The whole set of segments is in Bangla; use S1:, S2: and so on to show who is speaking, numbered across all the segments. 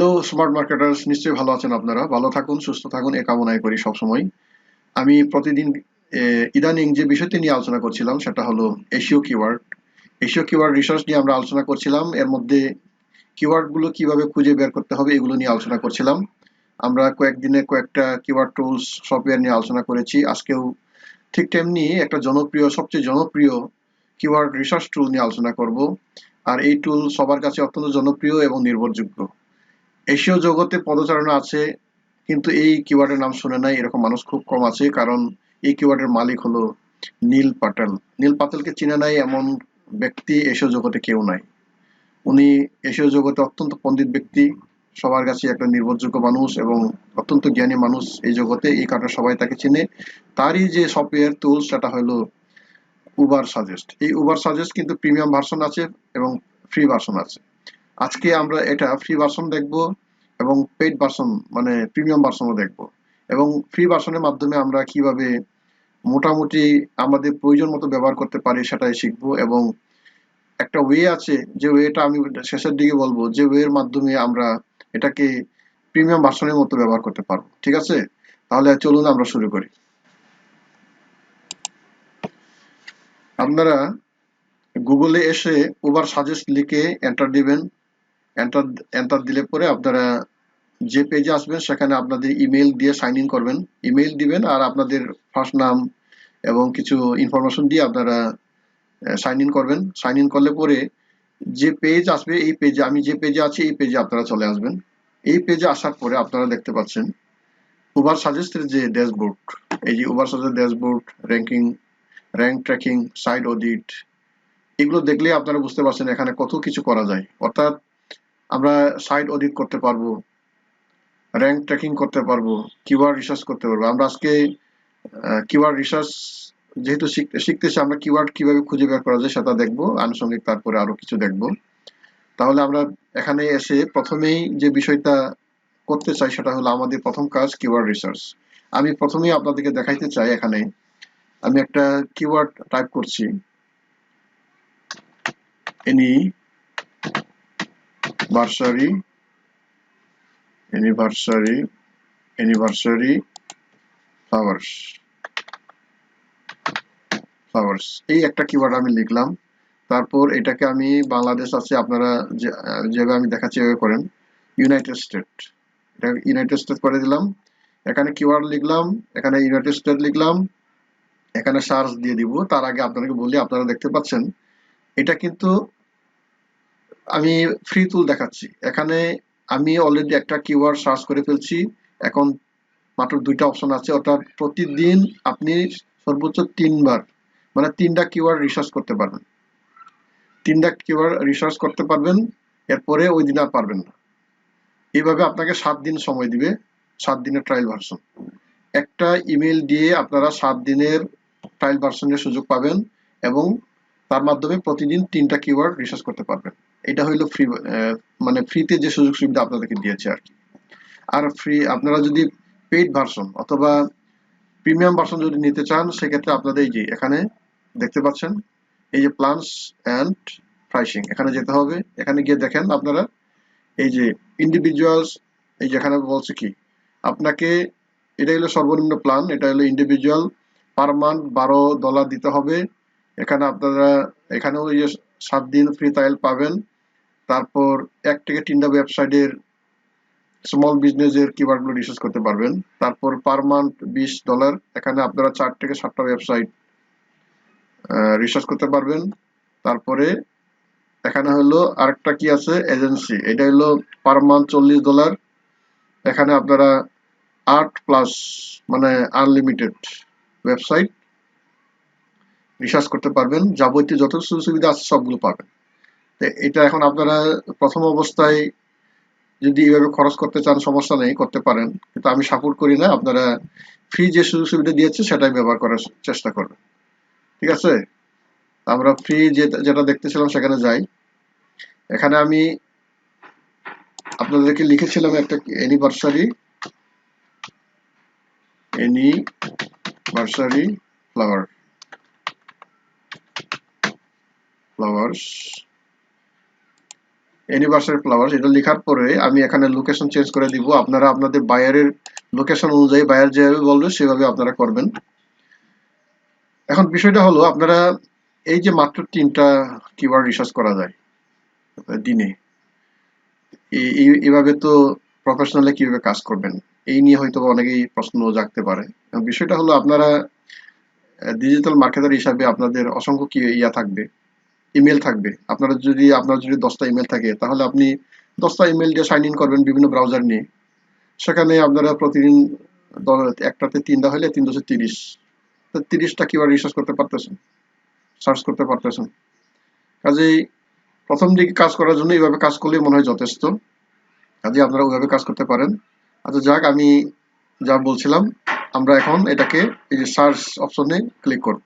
S1: হ্যালো স্মার্ট মার্কেটার্স, নিশ্চয়ই ভালো আছেন আপনারা। ভালো থাকুন, সুস্থ থাকুন এ কামনাই করি সবসময়। আমি প্রতিদিন ইদানিং যে বিষয়টি নিয়ে আলোচনা করছিলাম সেটা হলো SEO keyword. SEO keyword research নিয়ে আমরা আলোচনা করছিলাম। এর মধ্যে কিওয়ার্ড গুলো কিভাবে খুঁজে বের করতে হবে এগুলো নিয়ে আলোচনা করছিলাম। আমরা কয়েকদিনে কয়েকটা কিওয়ার্ড টুলস সফটওয়্যার নিয়ে আলোচনা করেছি। আজকেও ঠিক তেমনি একটা সবচেয়ে জনপ্রিয় কিওয়ার্ড রিসার্চ টুল নিয়ে আলোচনা করব। আর এই টুল সবার কাছে অত্যন্ত জনপ্রিয় এবং নির্ভরযোগ্য। এশীয় জগতে পদচারণা আছে, কিন্তু এই কিওয়ার্ডের নাম শুনে নাই এরকম মানুষ খুব কম আছে। কারণ এই কিওয়ার্ডের মালিক হলো নীল পাটেল। নীল পাটেলকে চিনে নাই এমন ব্যক্তি এশীয় জগতে কেউ নাই। উনি এশীয় জগতে অত্যন্ত পণ্ডিত ব্যক্তি, সবার কাছে একটা নির্ভরযোগ্য মানুষ এবং অত্যন্ত জ্ঞানী মানুষ এই জগতে। এই কারণে সবাই তাকে চিনে। তারই যে সফটওয়্যার টুলস সেটা হলো উবার সাজেস্ট। এই উবার সাজেস্ট কিন্তু প্রিমিয়াম ভার্সন আছে এবং ফ্রি ভার্সন আছে। আজকে আমরা এটা ফ্রি ভার্সন দেখব এবং পেইড ভার্সন মানে প্রিমিয়াম ভার্সনও দেখব। এবং ফ্রি ভার্সনের মাধ্যমে আমরা কিভাবে মোটামুটি আমাদের প্রয়োজন মতো ব্যবহার করতে পারি সেটাই শিখবো। এবং একটা ওয়ে আছে, যে ওয়েটা আমি শেষের দিকে বলবো, যে ওয়ের মাধ্যমে আমরা এটাকে প্রিমিয়াম ভার্সনের মতো ব্যবহার করতে পারবো। ঠিক আছে, তাহলে চলুন আমরা শুরু করি। আপনারা গুগলে এসে উবার সাজেস্ট লিখে এন্টার দিবেন। এন্টার এন্টার দিলে পরে আপনারা যে পেজে আসবেন সেখানে আপনাদের ইমেল দিয়ে সাইন ইন করবেন। ইমেল দিবেন আর আপনাদের ফার্স্ট নাম এবং কিছু ইনফরমেশন দিয়ে আপনারা সাইন ইন করবেন। সাইন ইন করলে পরে যে পেজ আসবে, এই পেজে আমি যে পেজে আছি এই পেজে আপনারা চলে আসবেন। এই পেজে আসার পরে আপনারা দেখতে পাচ্ছেন উবার সাজেস্টের যে ড্যাশবোর্ড। এই যে Ubersuggest dashboard, ranking, rank tracking, site audit, এগুলো দেখলে আপনারা বুঝতে পারছেন এখানে কত কিছু করা যায়। অর্থাৎ আমরা সাইট অডিট করতে পারবো, র্যাঙ্ক ট্র্যাকিং করতে পারবো, কিওয়ার্ড রিসার্চ করতে পারবো। আমরা আজকে কিওয়ার্ড রিসার্চ যেহেতু শিখতেছি, আমরা কিওয়ার্ড কিভাবে খুঁজে বের করা যায় সেটা দেখবো, আনুষঙ্গিক তারপরে আরো কিছু দেখবো। তাহলে আমরা এখানে এসে প্রথমেই যে বিষয়টা করতে চাই সেটা হলো আমাদের প্রথম কাজ কিওয়ার্ড রিসার্চ। আমি প্রথমেই আপনাদেরকে দেখাইতে চাই, এখানে আমি একটা কিওয়ার্ড টাইপ করছি, anniversary, anniversary, anniversary flowers, flowers, এই একটা কিওয়ার্ড আমি লিখলাম। তারপর এটাকে আমি বাংলাদেশ আছে, আপনারা যেভাবে আমি দেখাচ্ছি এভাবে করেন। ইউনাইটেড স্টেট, এটা ইউনাইটেড স্টেট করে দিলাম। এখানে কিওয়ার্ড লিখলাম, এখানে ইউনাইটেড স্টেট লিখলাম, এখানে সার্চ দিয়ে দিব। তার আগে আপনাদেরকে বলি, আপনারা দেখতে পাচ্ছেন এটা কিন্তু আমি ফ্রি টুল দেখাচ্ছি। এখানে আমি অলরেডি একটা কিওয়ার্ড সার্চ করে ফেলছি। এখন মাত্র 2টা অপশন আছে, অর্থাৎ প্রতিদিন আপনি সর্বোচ্চ 3বার মানে 3টা কিওয়ার্ড রিসার্চ করতে পারবেন। 3টা কিওয়ার্ড রিসার্চ করতে পারবেন, এরপরে ওই দিন আর পারবেন না। এইভাবে আপনাকে 7 দিন সময় দিবে, 7 দিনের ট্রায়াল ভার্সন। একটা ইমেল দিয়ে আপনারা 7 দিনের ট্রায়াল ভার্সনের সুযোগ পাবেন এবং তার মাধ্যমে প্রতিদিন 3টা কিওয়ার্ড রিসার্চ করতে পারবেন। এটা হইলো ফ্রি, মানে ফ্রিতে যে সুযোগ সুবিধা আপনাদেরকে দিয়েছে আর কি। আর ফ্রি আপনারা যদি পেইড ভার্সন অথবা প্রিমিয়াম ভার্সন যদি নিতে চান, সেক্ষেত্রে আপনাদের এই যে এখানে দেখতে পাচ্ছেন এই যে প্ল্যানস অ্যান্ড প্রাইসিং, এখানে যেতে হবে। এখানে গিয়ে দেখেন আপনারা এই যে ইন্ডিভিজুয়ালস, এই যেখানে বলছে কি আপনাকে, এটা হলো সর্বনিম্ন প্ল্যান, এটা হলো ইন্ডিভিজুয়াল, পার মান্থ $12 দিতে হবে। এখানে আপনারা এখানেও এই যে 7 দিন ফ্রি ট্রায়াল পাবেন। তারপর 1 থেকে 3টা ওয়েবসাইটের স্মল বিজনেসের কিওয়ার্ডগুলো রিসার্চ করতে পারবেন। তারপর পার মান্থ $20, এখানে আপনারা 4 থেকে 7টা ওয়েবসাইট রিসার্চ করতে পারবেন। তারপরে এখানে হলো আরেকটা কি আছে, এজেন্সি, এটা হলো পার মান্থ $40। এখানে আপনারা 8+ মানে আনলিমিটেড ওয়েবসাইট রিসার্চ করতে পারবেন, যাবতীয় যত সুযোগ সুবিধা আছে সবগুলো পাবেন। তো এটা এখন আপনারা প্রথম অবস্থায় যদি এইভাবে খরচ করতে চান সমস্যা নেই, করতে পারেন, কিন্তু আমি সাপোর্ট করি না। আপনারা ফ্রি যে সুযোগ সুবিধা দিয়েছে সেটাই ব্যবহার করার চেষ্টা করবেন। ঠিক আছে, আমরা ফ্রি যেটা দেখতেছিলাম সেখানে যাই। এখানে আমি আপনাদেরকে লিখেছিলাম একটা anniversary, anniversary flowers, universal flower এটা লেখার পরে আমি এখানে লোকেশন চেঞ্জ করে দিব। আপনারা আপনাদের বায়ারের লোকেশন অনুযায়ী বায়ার যেভাবে বলবে সেভাবে আপনারা করবেন। এখন বিষয়টা হলো আপনারা এই যে মাত্র 3টা কিওয়ার্ড রিসার্চ করা যায় দিনে, এইভাবে তো প্রফেশনালি কিভাবে কাজ করবেন এই নিয়ে হয়তো অনেকেই প্রশ্ন জাগতে পারে। বিষয়টা হলো আপনারা ডিজিটাল মার্কেটার হিসাবে আপনাদের অসংখ্য কি ইয়া থাকবে, ইমেল থাকবে। আপনার যদি 10টা ইমেল থাকে তাহলে আপনি 10টা ইমেল দিয়ে সাইন ইন করবেন বিভিন্ন ব্রাউজার নিয়ে। সেখানে আপনারা প্রতিদিন একটাতে 3টা হলে 330, 30টা কিওয়ার্ড রিসার্চ করতে পারতেছেন, সার্চ করতে পারতেছেন। কাজেই প্রথম দিকে কাজ করার জন্য এইভাবে কাজ করলেই মনে হয় যথেষ্ট। কাজেই আপনারা ওইভাবে কাজ করতে পারেন। আচ্ছা যাক, আমি যা বলছিলাম, আমরা এখন এটাকে এই যে সার্চ অপশনে ক্লিক করব।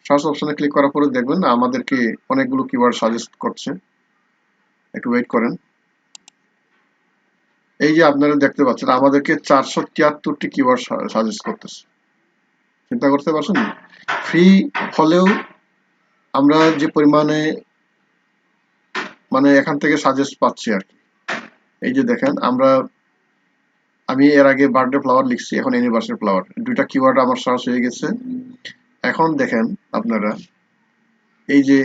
S1: সার্চ অপশনে ক্লিক করার পরে দেখবেন আমাদেরকে অনেকগুলো কিওয়ার্ড সাজেস্ট করছে। একটু ওয়েট করেন। এই যে আপনারা দেখতে পাচ্ছেন আমাদেরকে 473টি কিওয়ার্ড সাজেস্ট করতেছে। চিন্তা করতে পারছেন? ফ্রি হলেও আমরা যে পরিমাণে মানে এখান থেকে সাজেস্ট পাচ্ছি আর কি। এই যে দেখেন আমি এর আগে বার্থডে ফ্লাওয়ার লিখছি, এখন অ্যানিভার্সারি ফ্লাওয়ার, দুইটা কিওয়ার্ড আমার সার্চ হয়ে গেছে। এখন দেখেন আপনারা এই যে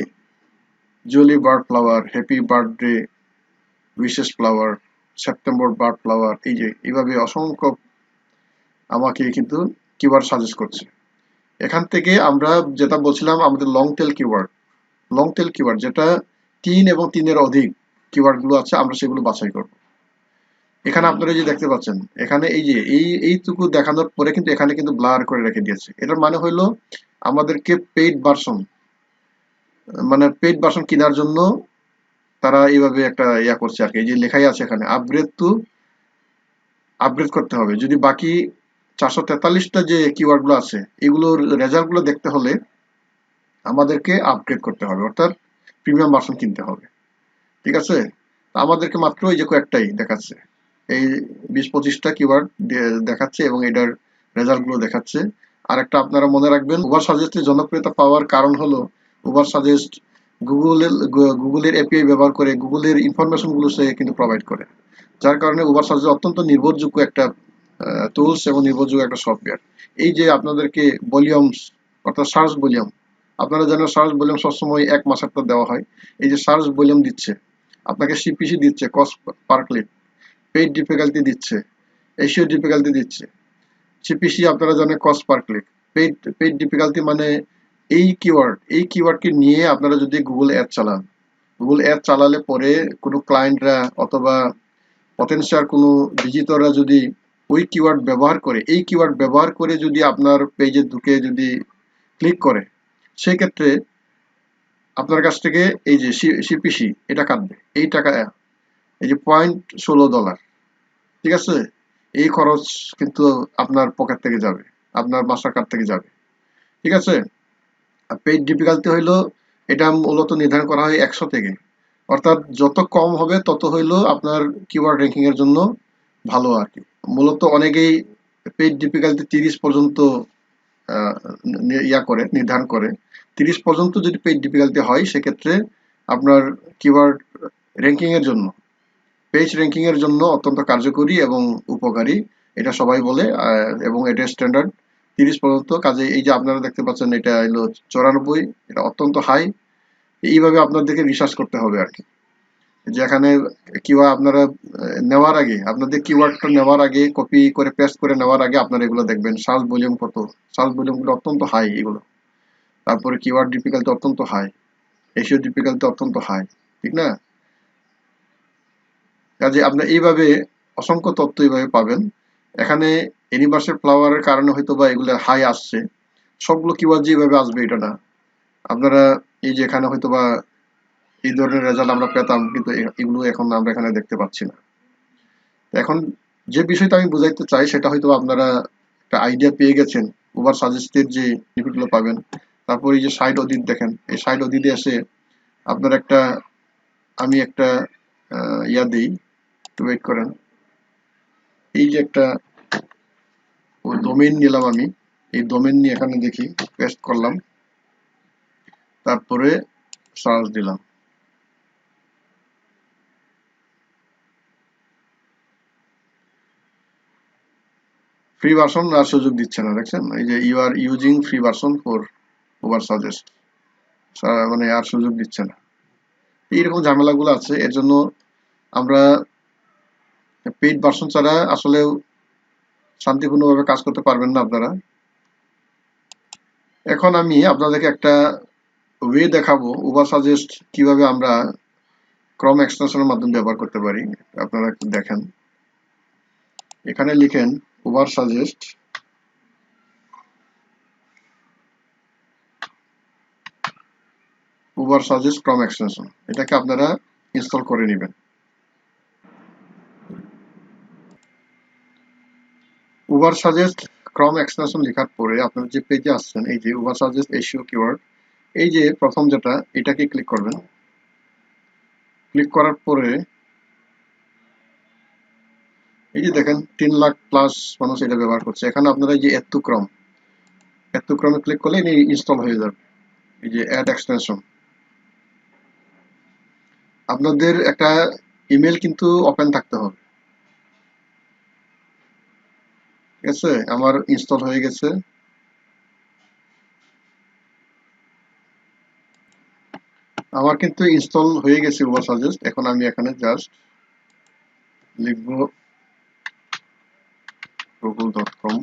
S1: July birth flower, happy birthday wishes flower, September birth flower, এই যে এইভাবে অসংখ্য আমাকে কিন্তু কিওয়ার্ড সাজেস্ট করছে। এখান থেকে আমরা যেটা বলছিলাম আমাদের লং টেল কিওয়ার্ড যেটা 3 এবং 3-এর অধিক কিওয়ার্ড গুলো আছে আমরা সেগুলো বাছাই করব। এখানে আপনারা যে দেখতে পাচ্ছেন এখানে এই যে এইটুকু দেখানোর পরে কিন্তু এখানে কিন্তু ব্লার করে রেখে দিয়েছে। এটার মানে হলো আমাদেরকে পেইড ভার্সন কেনার জন্য তারা এইভাবে একটা ইয়া করছে আর কি। এই যে লেখাই আছে এখানে আপগ্রেড করতে হবে। যদি বাকি 443টা যে কিওয়ার্ড গুলো আছে এগুলোর রেজাল্ট গুলো দেখতে হলে আমাদেরকে আপগ্রেড করতে হবে, অর্থাৎ প্রিমিয়াম ভার্সন কিনতে হবে। ঠিক আছে? আমাদেরকে মাত্র এই যে কয়েকটাই দেখাচ্ছে, এই 20-25টা কিওয়ার্ড দেখাচ্ছে এবং এটার রেজাল্ট গুলো দেখাচ্ছে। আর একটা আপনারা মনে রাখবেন, উবার সাজেস্টের জনপ্রিয়তা পাওয়ার কারণ হলো উবার সাজেস্ট গুগলের এপিআই ব্যবহার করে গুগলের ইনফরমেশন গুলো সে কিন্তু প্রোভাইড করে, যার কারণে উবার সাজেস্ট অত্যন্ত নির্ভরযোগ্য একটা টুলস এবং নির্ভরযোগ্য একটা সফটওয়্যার। এই যে আপনাদেরকে ভলিউমস অর্থাৎ সার্চ ভলিউম, আপনারা জানেন সার্চ ভলিউম সবসময় 1 মাস একটা দেওয়া হয়। এই যে সার্চ ভলিউম দিচ্ছে, আপনাকে সিপিসি দিচ্ছে, cost per click, paid difficulty দিচ্ছে, এসইও ডিফিকাল্টি দিচ্ছে। সিপিসি আপনারা জানেন cost per click, paid difficulty মানে এই কিওয়ার্ডকে নিয়ে আপনারা যদি গুগল অ্যাড চালান, গুগল অ্যাড চালালে পরে কোনো ক্লায়েন্টরা অথবা পটেনশিয়াল কোনো ভিজিটররা যদি ওই কিওয়ার্ড ব্যবহার করে যদি আপনার পেজে ঢুকে যদি ক্লিক করে, সেক্ষেত্রে আপনার কাছ থেকে এই যে সিপিসি এটা কাটবে। এই টাকা এই যে $0.16, ঠিক আছে, এই খরচ কিন্তু আপনার পকেট থেকে যাবে, আপনার মাস্টার কার্ড থেকে যাবে। ঠিক আছে? পেইড ডিফিকাল্টি হইলো এটা মূলত নির্ধারণ করা হয় 100 থেকে, অর্থাৎ যত কম হবে তত হইলো আপনার কিওয়ার্ড র্যাঙ্কিং এর জন্য ভালো আর কি। মূলত অনেকেই পেইড ডিফিকাল্টি 30 পর্যন্ত নির্ধারণ করে। 30 পর্যন্ত যদি পেইড ডিফিকাল্টি হয় সেক্ষেত্রে আপনার কিওয়ার্ড র্যাঙ্কিং এর জন্য, পেজ র্যাঙ্কিং এর জন্য অত্যন্ত কার্যকরী এবং উপকারী, এটা সবাই বলে। এবং এটা স্ট্যান্ডার্ড 30 পর্যন্ত। কাজে এই যে আপনারা দেখতে পাচ্ছেন এটা হলো 94, এটা অত্যন্ত হাই। এইভাবে আপনাদেরকে রিসার্চ করতে হবে আর কি। যেখানে কিওয়ার্ড আপনারা আপনাদের কিওয়ার্ডটা নেওয়ার আগে কপি করে পেস্ট করে নেওয়ার আগে আপনারা এগুলো দেখবেন সার্চ ভলিউম কত, সার্চ ভলিউম গুলো অত্যন্ত হাই এগুলো। তারপরে কিওয়ার্ড ডিফিকাল্টি অত্যন্ত হাই, এসইও ডিফিকাল্টি অত্যন্ত হাই, ঠিক না? কাজে আপনার এইভাবে অসংখ্য তথ্য এইভাবে পাবেন। এখানে ইউনিভার্সাল ফ্লাওয়ারের কারণে হয়তো বা এগুলো হাই আসছে, সবগুলো কিওয়ার্ড যে এইভাবে আসবে এটা না। আপনারা এই যে এখানে হয়তো বা এই ধরনের রেজাল্ট আমরা পেতাম, কিন্তু এগুলো এখন আমরা এখানে দেখতে পাচ্ছি না। এখন যে বিষয়টা আমি বুঝাইতে চাই সেটা হয়তো আপনারা একটা আইডিয়া পেয়ে গেছেন। উবার সাজেস্টের যে বেনিফিটগুলো পাবেন। তারপর এই যে সাইট অডিট দেখেন, এই সাইট অডিটে এসে আপনার আমি একটা ইয়া দিই, একটু ওয়েট করেন। এই যে একটা ডোমেইন নিলাম আমি, এই ডোমেইন নিয়ে এখানে দেখি, পেস্ট করলাম, তারপরে সার্চ দিলাম। ফ্রি ভার্সন আর সুযোগ দিচ্ছে না, দেখছেন এই যে you are using free version for Ubersuggest, মানে আর সুযোগ দিচ্ছে না। এইরকম ঝামেলাগুলো আছে, এর জন্য আমরা পেইড ভার্সন ছাড়া আসলে শান্তিপূর্ণভাবে কাজ করতে পারবেন না আপনারা। এখন আমি আপনাদেরকে একটা ওয়ে দেখাবো উবার সাজেস্ট কিভাবে আমরা ক্রম এক্সটেনশনের মাধ্যমে ব্যবহার করতে পারি। আপনারা একটু দেখেন, এখানে লিখেন উবার সাজেস্ট, উবার সাজেস্ট ক্রম এক্সটেনশন, এটাকে আপনারা ইনস্টল করে নেবেন। উবার সাজেস্ট ক্রম এক্সটেনশন লেখার পরে আপনারা যে পেজে আসছেন, এই যে উবার সাজেস্ট এসইও কিওয়ার্ড, এই যে প্রথম যেটা, এটাকে ক্লিক করবেন। ক্লিক করার পরে এই যে দেখেন 3 লাখ প্লাস মানুষ এটা ব্যবহার করছে। এখানে আপনারা এই যে এত ক্রমে ক্লিক করলে এই ইনস্টল হয়ে যাবে। এই যে অ্যাড এক্সটেনশন, আপনাদের একটা ইমেল কিন্তু ওপেন থাকতে হবে। ঠিক আছে, আমার ইনস্টল হয়ে গেছে। আমার কিন্তু ইনস্টল হয়ে গেছে উবার সাজেস্ট। এখন আমি এখানে জাস্ট লিখবো google.com,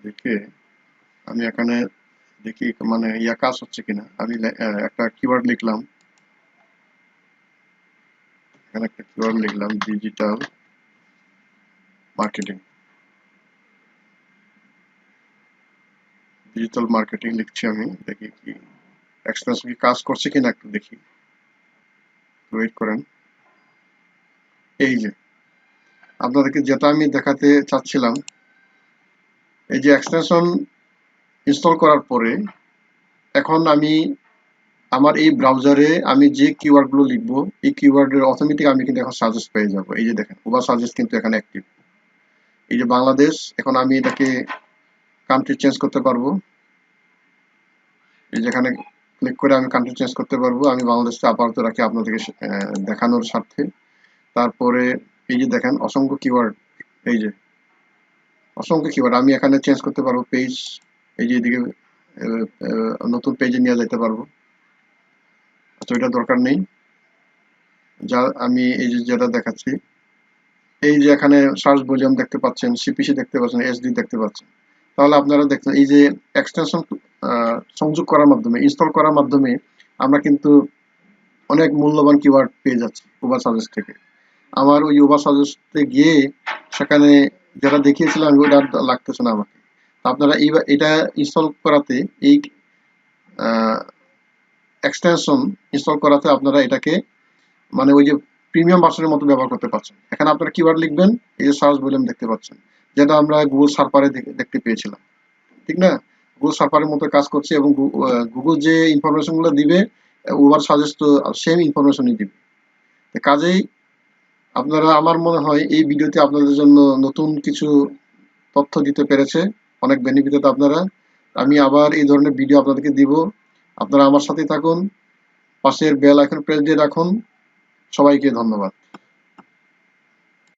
S1: লিখে আমি এখানে দেখি মানে কাজ হচ্ছে কিনা। আমি একটা কিওয়ার্ড লিখলাম, এখানে একটা কিওয়ার্ড লিখলাম ডিজিটাল মার্কেটিং। ডিজিটাল মার্কেটিং লিখছি আমি, দেখি কি এক্সটেনশন কি কাজ করছে কিনা একটু দেখি, ওয়েট করেন। এই যে আপনাদেরকে যেটা আমি দেখাতে চাচ্ছিলাম, এই যে এক্সটেনশন ইনস্টল করার পরে এখন আমি আমার এই ব্রাউজারে আমি যে কিওয়ার্ডগুলো লিখবো, এই কিওয়ার্ডের অটোমেটিক আমি কিন্তু এখন সাজেস্ট পেয়ে যাবো। এই যে দেখেন উবার সাজেস্ট কিন্তু এখানে অ্যাক্টিভ। এই যে বাংলাদেশ, এখন আমি এটাকে কান্ট্রি চেঞ্জ করতে পারবো। এই যেখানে ক্লিক করে আমি কান্ট্রি চেঞ্জ করতে পারবো। আমি বাংলাদেশটা আপাতত রাখি আপনাদেরকে দেখানোর স্বার্থে। তারপরে এই যে দেখেন অসংখ্য কিওয়ার্ড, এই যে অসংখ্য কিওয়ার্ড আমি এখানে চেঞ্জ করতে পারবো। পেজ, এই যে এদিকে নতুন পেজে নিয়ে যেতে পারবো। আচ্ছা, এটা দরকার নেই। যা আমি এই যে যেটা দেখাচ্ছি, এই যে এখানে সার্চ ভলিউম দেখতে পাচ্ছেন, সিপিসি দেখতে পাচ্ছেন, এসডি দেখতে পাচ্ছেন। তাহলে আপনারা দেখছেন এই যে এক্সটেনশন সংযোগ করার মাধ্যমে, ইনস্টল করার মাধ্যমে আমরা কিন্তু অনেক মূল্যবান কিওয়ার্ড পেয়ে যাচ্ছি উবার সাজেস্ট থেকে। আমার ওই উবার সাজেস্টে গিয়ে সেখানে যেটা দেখিয়েছিলাম ওইটা লাগতেছে না আমাকে। আপনারা এটা ইনস্টল করাতে, এই এক্সটেনশন ইনস্টল করাতে আপনারা এটাকে মানে ওই যে প্রিমিয়াম ভার্সনের মতো ব্যবহার করতে পারছেন। এখানে আপনারা কিওয়ার্ড লিখবেন, এই যে সার্চ ভলিউম দেখতে পাচ্ছেন, যেটা আমরা গুগল সার্ফারে দেখতে পেয়েছিলাম, ঠিক না? গুগল সার্ফারের মতো কাজ করছে এবং গুগল যে ইনফরমেশন গুলো দিবে উবার সাজেস্ট সেম ইনফরমেশনই দিবে। কাজেই আপনারা, আমার মনে হয় এই ভিডিওতে আপনাদের জন্য নতুন কিছু তথ্য দিতে পেরেছে, অনেক বেনিফিট আপনারা। আমি আবার এই ধরনের ভিডিও আপনাদেরকে দিব, আপনারা আমার সাথেই থাকুন, পাশের বেল আইকন প্রেস দিয়ে রাখুন। সবাইকে ধন্যবাদ।